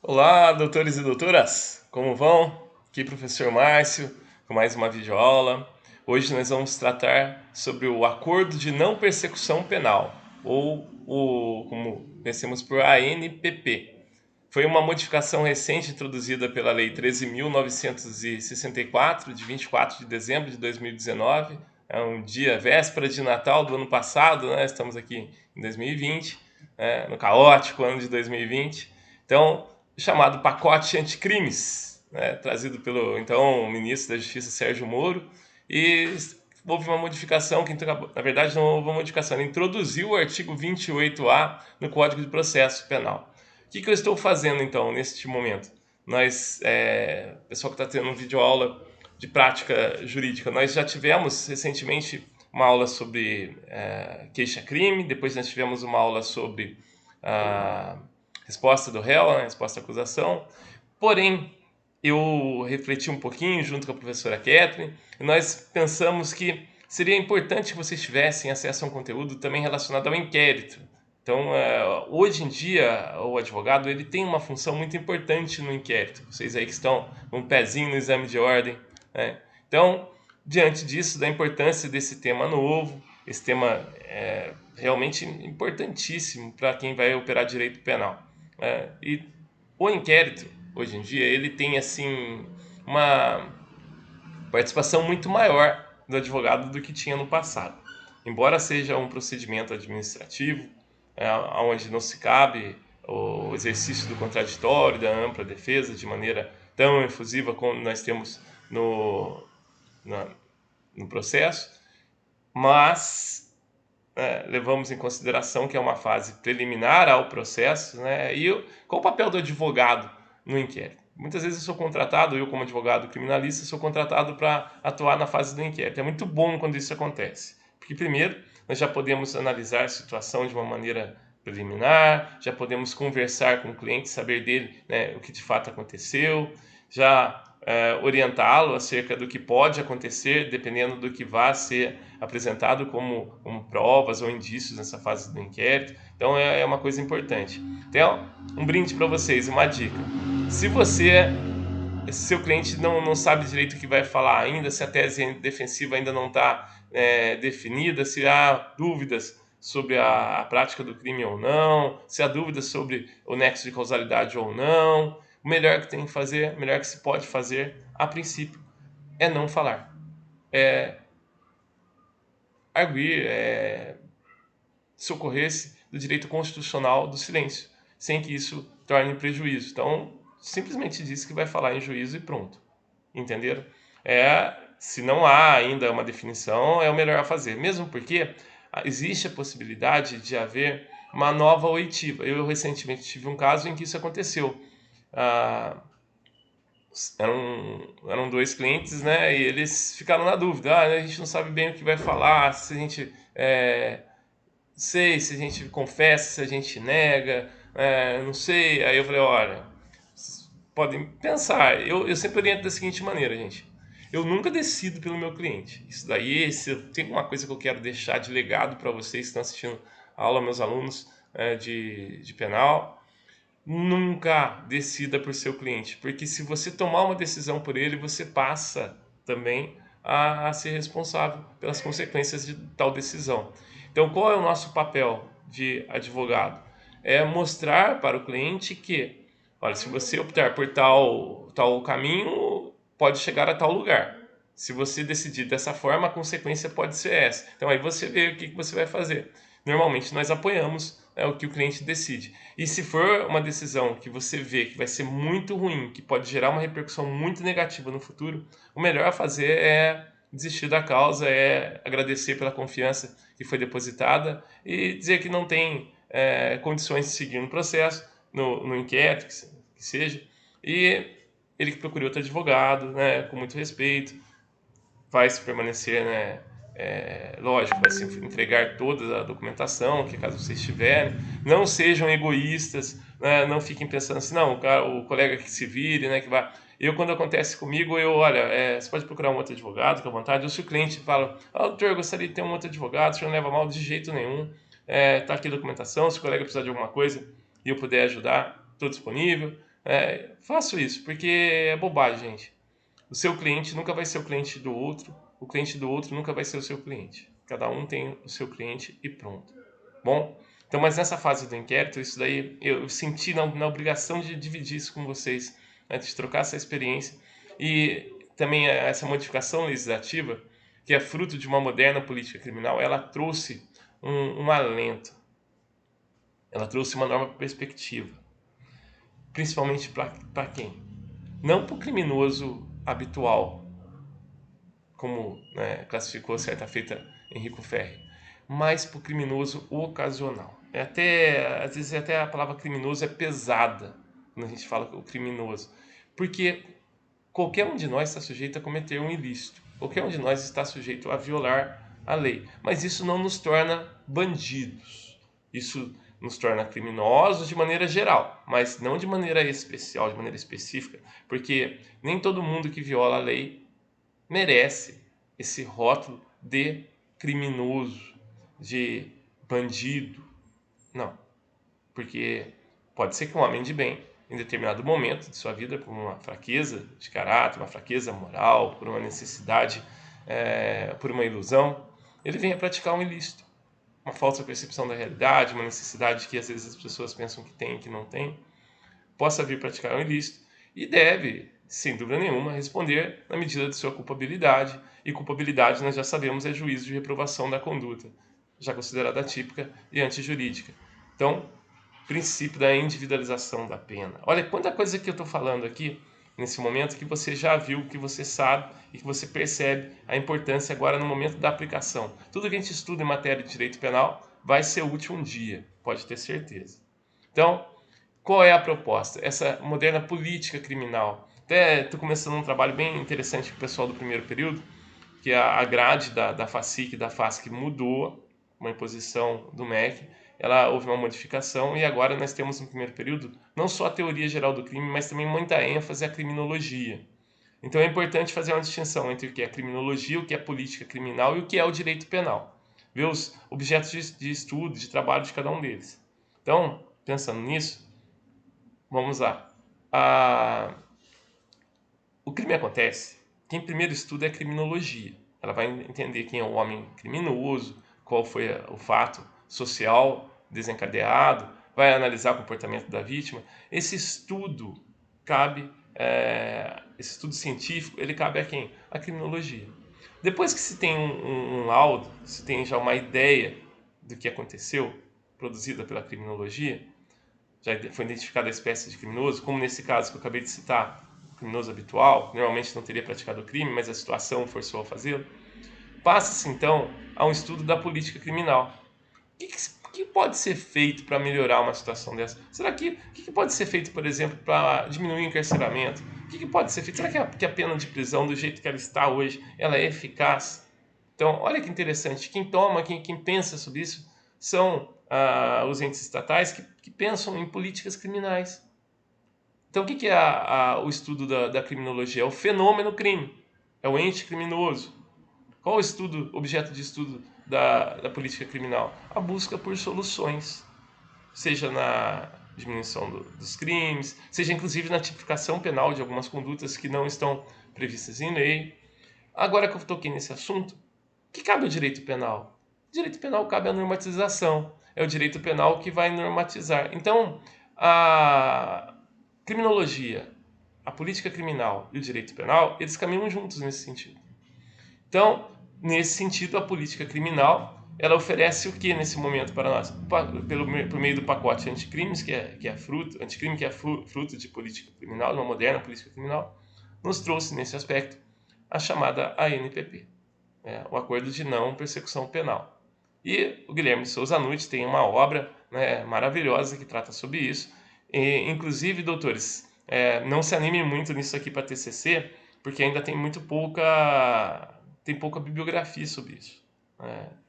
Olá, doutores e doutoras, como vão? Aqui professor Márcio, com mais uma videoaula. Hoje nós vamos tratar sobre o Acordo de Não Persecução Penal, como conhecemos por ANPP. Foi uma modificação recente introduzida pela Lei 13.964, de 24 de dezembro de 2019, é um dia véspera de Natal do ano passado, né? Estamos aqui em 2020, no caótico ano de 2020. Então, chamado pacote anticrimes, né, trazido pelo então ministro da Justiça Sérgio Moro, e houve uma modificação que, na verdade, não houve uma modificação, ele introduziu o artigo 28A no Código de Processo Penal. O que eu estou fazendo então neste momento? Pessoal que está tendo um videoaula de prática jurídica, nós já tivemos recentemente uma aula sobre queixa-crime, depois nós tivemos uma aula sobre resposta do réu, né, resposta à acusação. Porém, eu refleti um pouquinho junto com a professora Kathleen e nós pensamos que seria importante que vocês tivessem acesso a um conteúdo também relacionado ao inquérito. Então, hoje em dia, o advogado ele tem uma função muito importante no inquérito. Vocês aí que estão com um pezinho no exame de ordem, né? Então, diante disso, da importância desse tema novo, esse tema é realmente importantíssimo para quem vai operar direito penal. E o inquérito, hoje em dia, ele tem assim uma participação muito maior do advogado do que tinha no passado. Embora seja um procedimento administrativo, onde não se cabe o exercício do contraditório, da ampla defesa, de maneira tão efusiva como nós temos no, na, no processo, mas levamos em consideração que é uma fase preliminar ao processo, né? E qual o papel do advogado no inquérito? Muitas vezes eu sou contratado, eu como advogado criminalista, sou contratado para atuar na fase do inquérito. É muito bom quando isso acontece, porque primeiro nós já podemos analisar a situação de uma maneira preliminar, já podemos conversar com o cliente, saber dele, né, o que de fato aconteceu, já orientá-lo acerca do que pode acontecer, dependendo do que vai ser apresentado como provas ou indícios nessa fase do inquérito. Então é uma coisa importante. Então, um brinde para vocês, uma dica. Se seu cliente não sabe direito o que vai falar ainda, se a tese defensiva ainda não está definida, se há dúvidas sobre a prática do crime ou não, se há dúvidas sobre o nexo de causalidade ou não, o melhor que tem que fazer, o melhor que se pode fazer, a princípio, é não falar. É arguir, socorrer-se do direito constitucional do silêncio, sem que isso torne prejuízo. Então, simplesmente diz que vai falar em juízo e pronto. Entenderam? Se não há ainda uma definição, é o melhor a fazer. Mesmo porque existe a possibilidade de haver uma nova oitiva. Eu recentemente tive um caso em que isso aconteceu. Ah, eram dois clientes, né? E eles ficaram na dúvida. A gente não sabe bem o que vai falar, se a gente sei, se a gente confessa, se a gente nega, não sei. Aí eu falei, olha, podem pensar. Eu sempre oriento da seguinte maneira, gente. Eu nunca decido pelo meu cliente. Isso daí, se tem uma coisa que eu quero deixar de legado para vocês que estão assistindo a aula, meus alunos de penal, nunca decida por seu cliente, porque se você tomar uma decisão por ele, você passa também a ser responsável pelas consequências de tal decisão. Então, qual é o nosso papel de advogado? É mostrar para o cliente que, olha, se você optar por tal caminho, pode chegar a tal lugar. Se você decidir dessa forma, a consequência pode ser essa. Então, aí você vê o que você vai fazer. Normalmente, nós apoiamos o que o cliente decide. E se for uma decisão que você vê que vai ser muito ruim, que pode gerar uma repercussão muito negativa no futuro, o melhor a fazer é desistir da causa, é agradecer pela confiança que foi depositada e dizer que não tem condições de seguir no processo, no inquérito, que seja, e ele que procure outro advogado, né, com muito respeito, vai se permanecer, né, lógico, vai se entregar toda a documentação, que caso vocês tiverem, não sejam egoístas, né, não fiquem pensando assim, não, o colega que se vire, né, que vai... Eu, quando acontece comigo, olha, você pode procurar um outro advogado, fica à vontade, ou se o cliente fala, doutor, eu gostaria de ter um outro advogado, o senhor não leva mal de jeito nenhum, tá aqui a documentação, se o colega precisar de alguma coisa e eu puder ajudar, estou disponível, Faço isso, porque é bobagem, gente. O seu cliente nunca vai ser o cliente do outro nunca vai ser o seu cliente. Cada um tem o seu cliente e pronto. Bom, então, mas nessa fase do inquérito, isso daí eu senti na obrigação de dividir isso com vocês, né, de trocar essa experiência e também essa modificação legislativa, que é fruto de uma moderna política criminal, ela trouxe um alento, ela trouxe uma nova perspectiva, principalmente para quem? Não para o criminoso habitual, como, né, classificou certa feita Enrico Ferri, mas para o criminoso ocasional. Às vezes até a palavra criminoso é pesada quando a gente fala o criminoso, porque qualquer um de nós está sujeito a cometer um ilícito, qualquer um de nós está sujeito a violar a lei, mas isso não nos torna bandidos, isso nos torna criminosos de maneira geral, mas não de maneira especial, de maneira específica, porque nem todo mundo que viola a lei merece esse rótulo de criminoso, de bandido. Não, porque pode ser que um homem de bem, em determinado momento de sua vida, por uma fraqueza de caráter, uma fraqueza moral, por uma necessidade, por uma ilusão, ele venha praticar um ilícito, uma falsa percepção da realidade, uma necessidade que às vezes as pessoas pensam que tem e que não tem, possa vir praticar um ilícito e deve, sem dúvida nenhuma, responder na medida de sua culpabilidade. E culpabilidade, nós já sabemos, é juízo de reprovação da conduta, já considerada atípica e antijurídica. Então, princípio da individualização da pena. Olha quanta coisa que eu estou falando aqui nesse momento que você já viu, que você sabe e que você percebe a importância agora no momento da aplicação. Tudo que a gente estuda em matéria de direito penal vai ser útil um dia, pode ter certeza. Então, qual é a proposta? Essa moderna política criminal. Até estou começando um trabalho bem interessante com o pessoal do primeiro período, que a grade da FACIC e da FASC mudou, uma imposição do MEC, houve uma modificação e agora nós temos no primeiro período não só a teoria geral do crime, mas também muita ênfase à criminologia. Então é importante fazer uma distinção entre o que é criminologia, o que é política criminal e o que é o direito penal. Ver os objetos de estudo, de trabalho de cada um deles. Então, pensando nisso, vamos lá. O crime acontece. Quem primeiro estuda é a criminologia. Ela vai entender quem é o homem criminoso, qual foi o fato social desencadeado, vai analisar o comportamento da vítima. Esse estudo esse estudo científico, ele cabe a quem? A criminologia. Depois que se tem um laudo, se tem já uma ideia do que aconteceu, produzida pela criminologia, já foi identificada a espécie de criminoso, como nesse caso que eu acabei de citar, o criminoso habitual, que normalmente não teria praticado o crime, mas a situação forçou a fazê-lo, passa-se então a um estudo da política criminal. O que pode ser feito para melhorar uma situação dessa? Será que o que pode ser feito, por exemplo, para diminuir o encarceramento? O que pode ser feito? Será que a pena de prisão, do jeito que ela está hoje, ela é eficaz? Então, olha que interessante. Quem pensa sobre isso são os entes estatais que pensam em políticas criminais. Então, o que é o estudo da criminologia? É o fenômeno crime, é o ente criminoso. Qual o objeto de estudo da política criminal? A busca por soluções, seja na diminuição dos crimes, seja inclusive na tipificação penal de algumas condutas que não estão previstas em lei. Agora que eu toquei nesse assunto, o que cabe ao direito penal? O direito penal cabe à normatização. É o direito penal que vai normatizar. Então, a criminologia, a política criminal e o direito penal, eles caminham juntos nesse sentido. Então, nesse sentido, a política criminal, ela oferece o que nesse momento para nós? Por meio do pacote anticrimes, anticrime que é fruto de política criminal, de uma moderna política criminal, nos trouxe nesse aspecto a chamada ANPP, o Acordo de Não Persecução Penal. E o Guilherme Souza Nutti tem uma obra, né, maravilhosa que trata sobre isso. E, inclusive, doutores, não se animem muito nisso aqui para TCC, porque ainda tem tem pouca bibliografia sobre isso.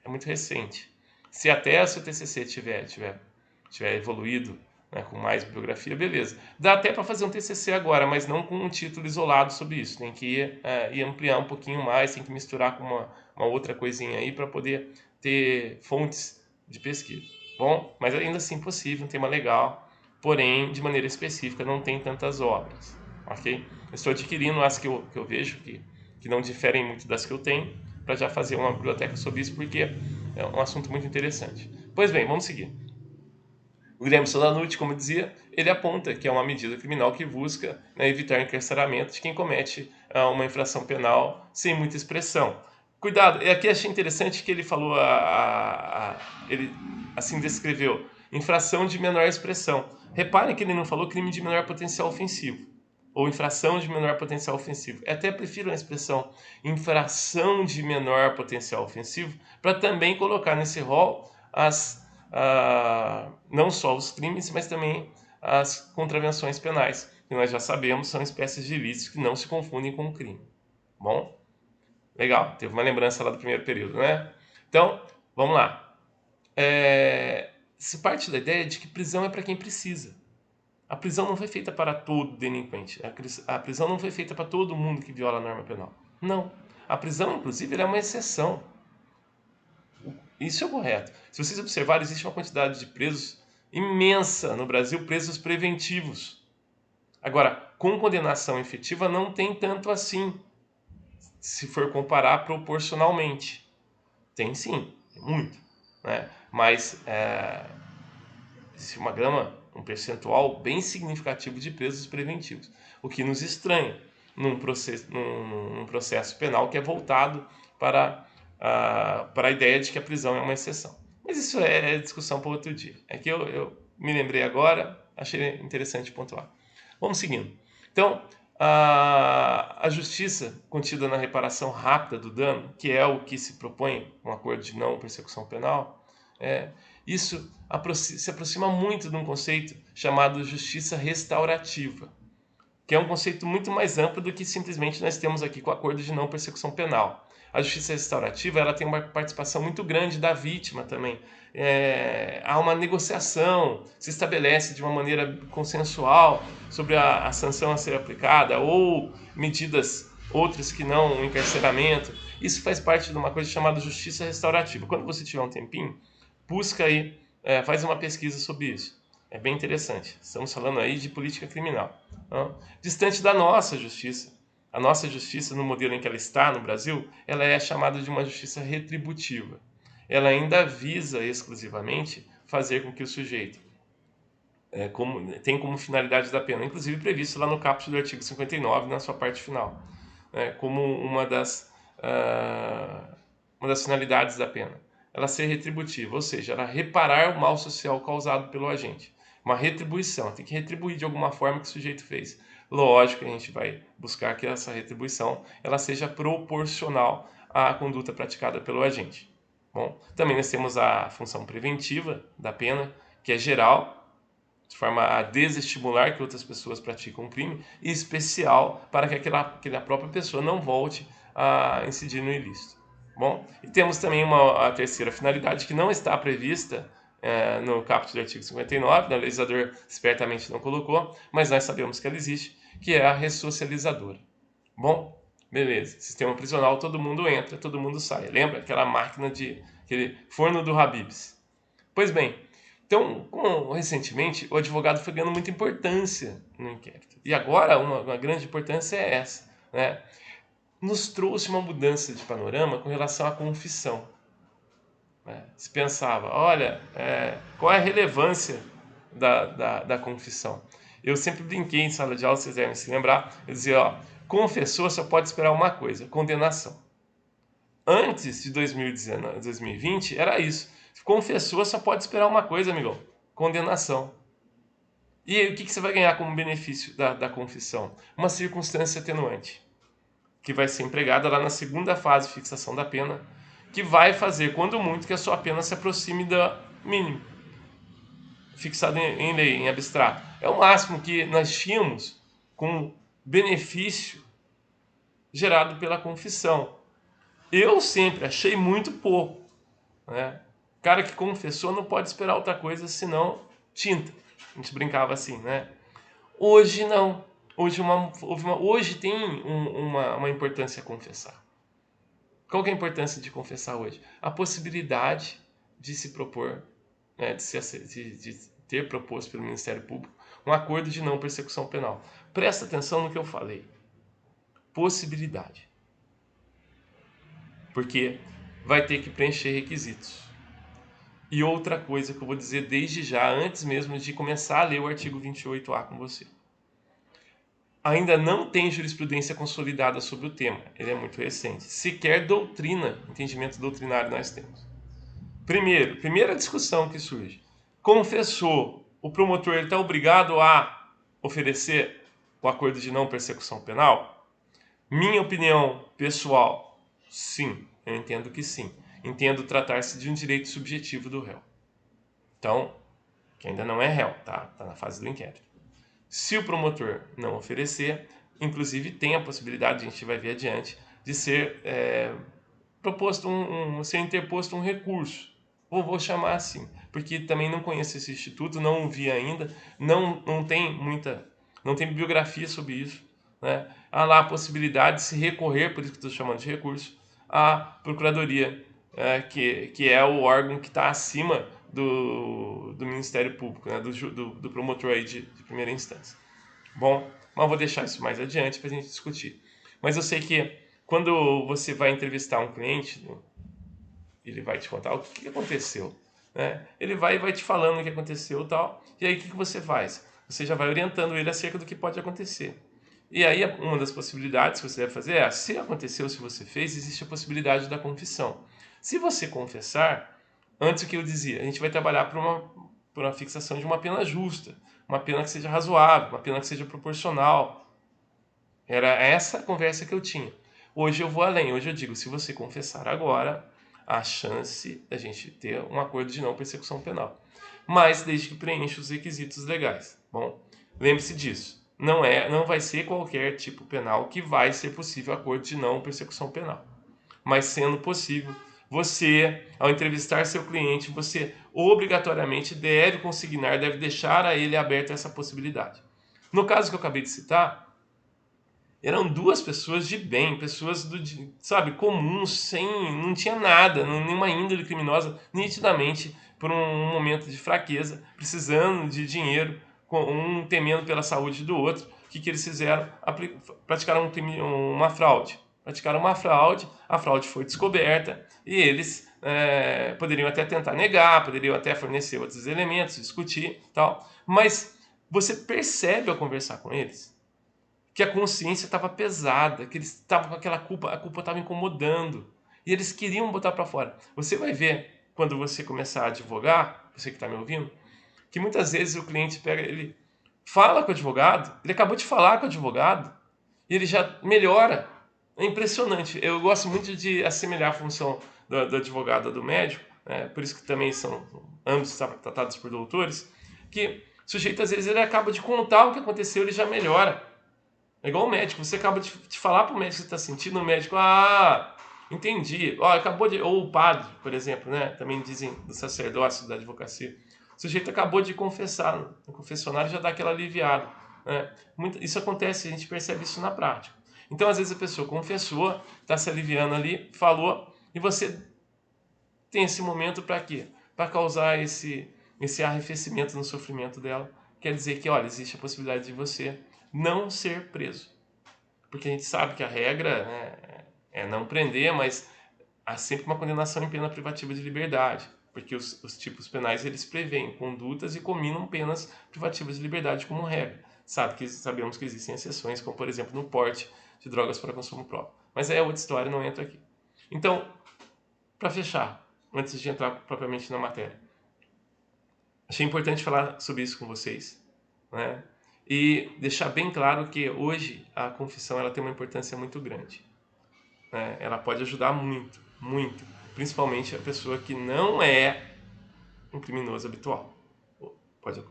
É muito recente. Se até o seu TCC tiver evoluído, né, com mais bibliografia, beleza. Dá até para fazer um TCC agora, mas não com um título isolado sobre isso. Tem que ir ampliar um pouquinho mais, tem que misturar com uma outra coisinha aí para poder ter fontes de pesquisa. Bom, mas ainda assim possível, um tema legal, porém, de maneira específica, não tem tantas obras, ok? Eu estou adquirindo as que eu vejo que não diferem muito das que eu tenho, para já fazer uma biblioteca sobre isso, porque é um assunto muito interessante. Pois bem, vamos seguir. O Guilherme Solanucci, como eu dizia, ele aponta que é uma medida criminal que busca, né, evitar o encarceramento de quem comete uma infração penal sem muita expressão. Cuidado, aqui achei interessante que ele falou, ele assim descreveu, infração de menor expressão. Reparem que ele não falou crime de menor potencial ofensivo, ou infração de menor potencial ofensivo. Eu até prefiro a expressão infração de menor potencial ofensivo, para também colocar nesse rol não só os crimes, mas também as contravenções penais, que nós já sabemos são espécies de ilícitos que não se confundem com o crime. Bom? Legal, teve uma lembrança lá do primeiro período, né? Então, vamos lá. Se parte da ideia de que prisão é para quem precisa. A prisão não foi feita para todo delinquente. A prisão não foi feita para todo mundo que viola a norma penal. Não. A prisão, inclusive, é uma exceção. Isso é correto. Se vocês observarem, existe uma quantidade de presos imensa no Brasil, presos preventivos. Agora, com condenação efetiva não tem tanto assim, se for comparar proporcionalmente. Tem sim, tem muito, né? Mas existe uma gama, um percentual bem significativo de presos preventivos, o que nos estranha num processo penal que é voltado para a ideia de que a prisão é uma exceção. Mas isso é discussão para outro dia. É que eu me lembrei agora, achei interessante pontuar. Vamos seguindo. Então, a justiça contida na reparação rápida do dano, que é o que se propõe um acordo de não persecução penal, isso se aproxima muito de um conceito chamado justiça restaurativa, que é um conceito muito mais amplo do que simplesmente nós temos aqui com o acordo de não persecução penal. A justiça restaurativa ela tem uma participação muito grande da vítima também. Há uma negociação, se estabelece de uma maneira consensual sobre a sanção a ser aplicada ou medidas outras que não o encarceramento. Isso faz parte de uma coisa chamada justiça restaurativa. Quando você tiver um tempinho, busca aí, faz uma pesquisa sobre isso. É bem interessante. Estamos falando aí de política criminal. Não? Distante da nossa justiça. A nossa justiça, no modelo em que ela está no Brasil, ela é chamada de uma justiça retributiva. Ela ainda visa exclusivamente fazer com que o sujeito tem como finalidade da pena, inclusive previsto lá no caput do artigo 59, na sua parte final, como uma das finalidades da pena. Ela ser retributiva, ou seja, ela reparar o mal social causado pelo agente. Uma retribuição, tem que retribuir de alguma forma que o sujeito fez. Lógico que a gente vai buscar que essa retribuição ela seja proporcional à conduta praticada pelo agente. Bom, também nós temos a função preventiva da pena, que é geral, de forma a desestimular que outras pessoas praticam um crime, e especial para que aquela própria pessoa não volte a incidir no ilícito. Bom, e temos também a terceira finalidade que não está prevista no caput do artigo 59, o legislador espertamente não colocou, mas nós sabemos que ela existe, que é a ressocializadora. Bom, beleza, sistema prisional, todo mundo entra, todo mundo sai. Lembra aquela máquina aquele forno do Habib's? Pois bem, então, recentemente, o advogado foi ganhando muita importância no inquérito. E agora, uma grande importância é essa, né? Nos trouxe uma mudança de panorama com relação à confissão. Se pensava, olha, qual é a relevância da confissão? Eu sempre brinquei em sala de aula, vocês devem se lembrar, eu dizia, ó, confessor só pode esperar uma coisa, condenação. Antes de 2020, era isso. Confessor só pode esperar uma coisa, amigão, condenação. E aí, o que você vai ganhar como benefício da confissão? Uma circunstância atenuante, que vai ser empregada lá na segunda fase de fixação da pena, que vai fazer, quando muito, que a sua pena se aproxime do mínimo, fixado em lei, em abstrato. É o máximo que nós tínhamos com benefício gerado pela confissão. Eu sempre achei muito pouco. Né? O cara que confessou não pode esperar outra coisa senão tinta. A gente brincava assim, né? Hoje não. Hoje tem uma importância a confessar. Qual que é a importância de confessar hoje? A possibilidade de se propor, né, de ter proposto pelo Ministério Público um acordo de não persecução penal. Presta atenção no que eu falei. Possibilidade. Porque vai ter que preencher requisitos. E outra coisa que eu vou dizer desde já, antes mesmo de começar a ler o artigo 28A com você. Ainda não tem jurisprudência consolidada sobre o tema, ele é muito recente. Sequer doutrina, entendimento doutrinário nós temos. Primeira discussão que surge. Confessou, o promotor está obrigado a oferecer o acordo de não persecução penal? Minha opinião pessoal, sim, eu entendo que sim. Entendo tratar-se de um direito subjetivo do réu. Então, que ainda não é réu, tá? Está na fase do inquérito. Se o promotor não oferecer, inclusive tem a possibilidade, a gente vai ver adiante, de ser proposto ser interposto um recurso. Vou chamar assim, porque também não conheço esse instituto, não o vi ainda, não tem bibliografia sobre isso, né? Há lá a possibilidade de se recorrer, por isso que estou chamando de recurso, à Procuradoria, que é o órgão que está acima do Ministério Público, né? do promotor aí de primeira instância. Bom, mas vou deixar isso mais adiante para a gente discutir. Mas eu sei que quando você vai entrevistar um cliente, ele vai te contar o que aconteceu, né? Ele vai te falando o que aconteceu e tal, e aí o que você faz? Você já vai orientando ele acerca do que pode acontecer. E aí uma das possibilidades que você deve fazer é, se aconteceu, se você fez, existe a possibilidade da confissão. Se você confessar, antes o que eu dizia, a gente vai trabalhar por uma fixação de uma pena justa, uma pena que seja razoável, uma pena que seja proporcional. Era essa a conversa que eu tinha. Hoje eu vou além, hoje eu digo, se você confessar agora, há chance da gente ter um acordo de não persecução penal. Mas desde que preencha os requisitos legais. Bom, lembre-se disso. Não vai ser qualquer tipo penal que vai ser possível acordo de não persecução penal. Mas sendo possível, você, ao entrevistar seu cliente, você obrigatoriamente deve consignar, deve deixar a ele aberta essa possibilidade. No caso que eu acabei de citar, eram duas pessoas de bem, pessoas comuns, não tinha nada, nenhuma índole criminosa, nitidamente por um momento de fraqueza, precisando de dinheiro, um temendo pela saúde do outro. O que eles fizeram? Praticaram uma fraude. Praticaram uma fraude, a fraude foi descoberta e eles poderiam até tentar negar, poderiam até fornecer outros elementos, discutir, tal. Mas você percebe ao conversar com eles que a consciência estava pesada, que eles estavam com aquela culpa, a culpa estava incomodando e eles queriam botar para fora. Você vai ver quando você começar a advogar, você que está me ouvindo, que muitas vezes o cliente ele fala com o advogado, ele acabou de falar com o advogado e ele já melhora. É impressionante. Eu gosto muito de assemelhar a função do advogado do médico, né? Por isso que também são ambos tratados por doutores, que o sujeito às vezes ele acaba de contar o que aconteceu, ele já melhora. É igual o médico, você acaba de falar para o médico que você está sentindo, o médico, entendi. Ou o padre, por exemplo, né? Também dizem do sacerdócio, da advocacia. O sujeito acabou de confessar, no confessionário já dá aquela aliviada, né? Isso acontece, a gente percebe isso na prática. Então, às vezes a pessoa confessou, está se aliviando ali, falou, e você tem esse momento para quê? Para causar esse arrefecimento no sofrimento dela. Quer dizer que, olha, existe a possibilidade de você não ser preso. Porque a gente sabe que a regra, né, é não prender, mas há sempre uma condenação em pena privativa de liberdade. Porque os tipos penais eles prevêem condutas e combinam penas privativas de liberdade como regra. Sabemos que existem exceções, como por exemplo no porte de drogas para consumo próprio. Mas é outra história, não entro aqui. Então, para fechar, antes de entrar propriamente na matéria, achei importante falar sobre isso com vocês, né? E deixar bem claro que hoje a confissão ela tem uma importância muito grande, né? Ela pode ajudar muito, muito, principalmente a pessoa que não é um criminoso habitual. Pode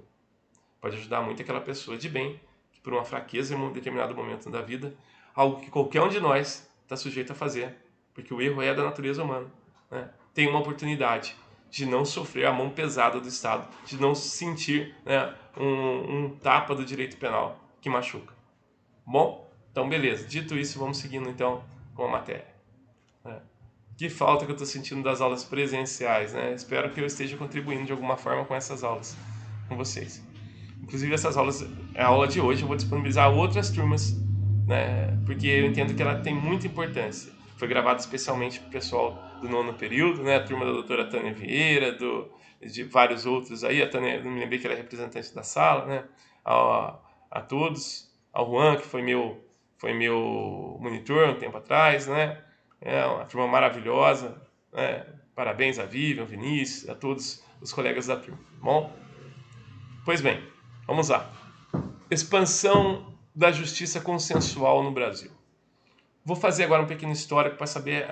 ajudar muito aquela pessoa de bem que por uma fraqueza em um determinado momento da vida, algo que qualquer um de nós está sujeito a fazer, porque o erro é da natureza humana, né? Tem uma oportunidade de não sofrer a mão pesada do Estado, de não sentir, né, um tapa do direito penal que machuca. Bom, então beleza. Dito isso, vamos seguindo então com a matéria, né? Que falta que eu estou sentindo das aulas presenciais, né? Espero que eu esteja contribuindo de alguma forma com essas aulas com vocês. Inclusive essas aulas, a aula de hoje eu vou disponibilizar outras turmas, né, porque eu entendo que ela tem muita importância. Foi gravada especialmente para o pessoal do nono período, né, a turma da doutora Tânia Vieira, de vários outros aí, a Tânia, não me lembrei que ela é representante da sala, né, a todos, ao Juan, que foi meu monitor um tempo atrás, né, é uma turma maravilhosa, né, parabéns a Vivian, Vinícius, a todos os colegas da turma, bom? Pois bem, vamos lá. Expansão da justiça consensual no Brasil. Vou fazer agora um pequeno histórico para saber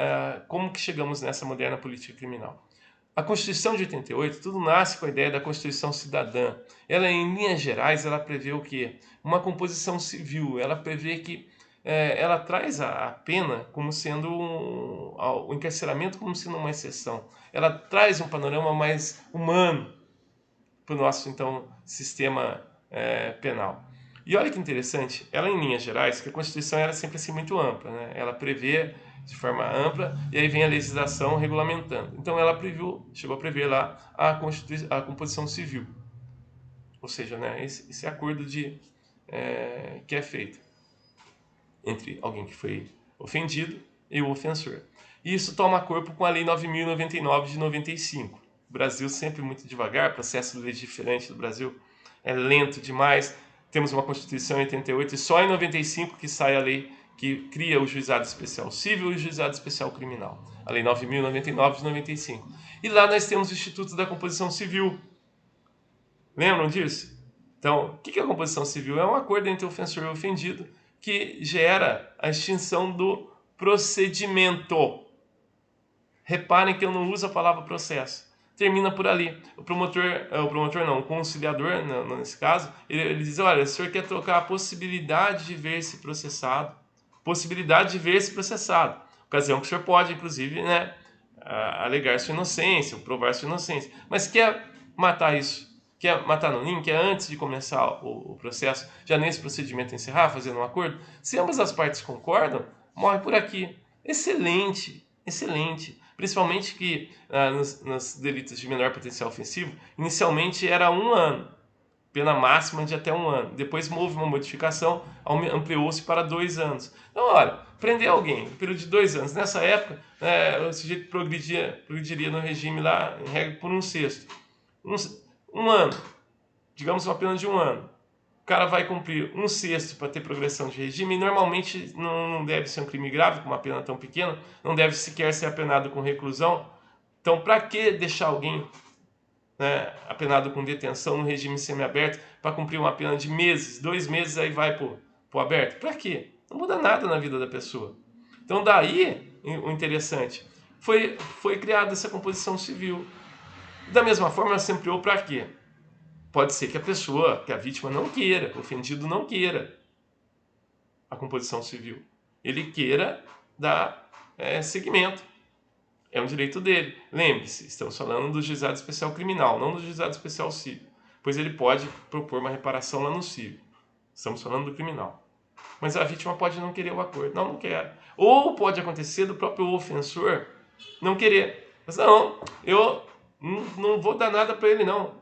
como que chegamos nessa moderna política criminal. A Constituição de 88, tudo nasce com a ideia da Constituição cidadã. Ela, em linhas gerais, ela prevê o quê? Uma composição civil. Ela prevê que ela traz a pena como sendo o encarceramento como sendo uma exceção. Ela traz um panorama mais humano para o nosso, então, sistema penal. E olha que interessante, ela em linhas gerais, que a Constituição era sempre assim muito ampla, né? Ela prevê de forma ampla e aí vem a legislação regulamentando. Então ela chegou a prever lá a composição civil, ou seja, né, esse acordo que é feito entre alguém que foi ofendido e o ofensor. E isso toma corpo com a Lei 9.099 de 95. O Brasil sempre muito devagar, processo legiferante do Brasil é lento demais. Temos uma Constituição em 88 e só em 95 que sai a lei que cria o Juizado Especial Civil e o Juizado Especial Criminal. A Lei 9.099 de 95. E lá nós temos o Instituto da Composição Civil. Lembram disso? Então, o que é a composição civil? É um acordo entre o ofensor e o ofendido que gera a extinção do procedimento. Reparem que eu não uso a palavra processo. Termina por ali. O promotor não, o conciliador, nesse caso, ele diz, olha, o senhor quer trocar a possibilidade de ver-se processado, ocasião que o senhor pode, inclusive, né, alegar sua inocência, ou provar sua inocência, mas quer matar isso, quer matar no ninho, quer antes de começar o processo, já nesse procedimento encerrar, fazendo um acordo, se ambas as partes concordam, morre por aqui. Excelente, excelente. Principalmente que nos delitos de menor potencial ofensivo, inicialmente era 1 ano, pena máxima de até 1 ano. Depois houve uma modificação, ampliou-se para 2 anos. Então, olha, prender alguém no período de 2 anos, nessa época, o sujeito progrediria no regime lá, em regra, por 1/6. 1 ano, digamos uma pena de 1 ano. O cara vai cumprir 1/6 para ter progressão de regime, e normalmente não deve ser um crime grave, com uma pena tão pequena, não deve sequer ser apenado com reclusão. Então, para que deixar alguém, né, apenado com detenção no regime semiaberto para cumprir uma pena de meses, 2 meses, aí vai pro aberto? Para quê? Não muda nada na vida da pessoa. Então, daí, o interessante, foi criada essa composição civil. Da mesma forma, ela se ampliou para quê? Pode ser que a vítima não queira, o ofendido não queira a composição civil. Ele queira dar seguimento. É um direito dele. Lembre-se, estamos falando do Juizado Especial Criminal, não do Juizado Especial Civil. Pois ele pode propor uma reparação lá no civil. Estamos falando do criminal. Mas a vítima pode não querer o acordo. Não quero. Ou pode acontecer do próprio ofensor não querer. Mas não, eu não vou dar nada para ele, não.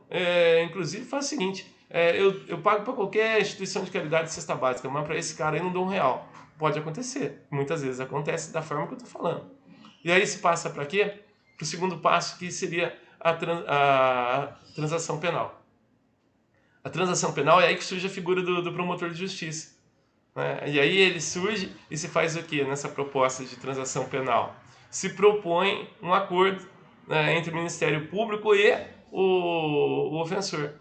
Inclusive, faz o seguinte, eu pago para qualquer instituição de caridade de cesta básica, mas para esse cara aí não dou R$1. Pode acontecer. Muitas vezes acontece da forma que eu estou falando. E aí se passa para quê? Para o segundo passo, que seria a transação penal. A transação penal é aí que surge a figura do promotor de justiça. Né? E aí ele surge e se faz o quê nessa proposta de transação penal? Se propõe um acordo, né, entre o Ministério Público e o ofensor.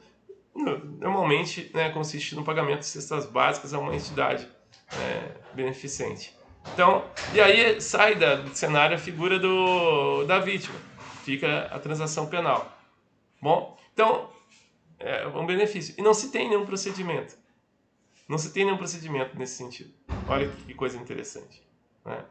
Normalmente, né, consiste no pagamento de cestas básicas a uma entidade beneficente. Então, e aí sai do cenário a figura da vítima, fica a transação penal. Bom, então, é um benefício. E não se tem nenhum procedimento. Não se tem nenhum procedimento nesse sentido. Olha que coisa interessante. Né?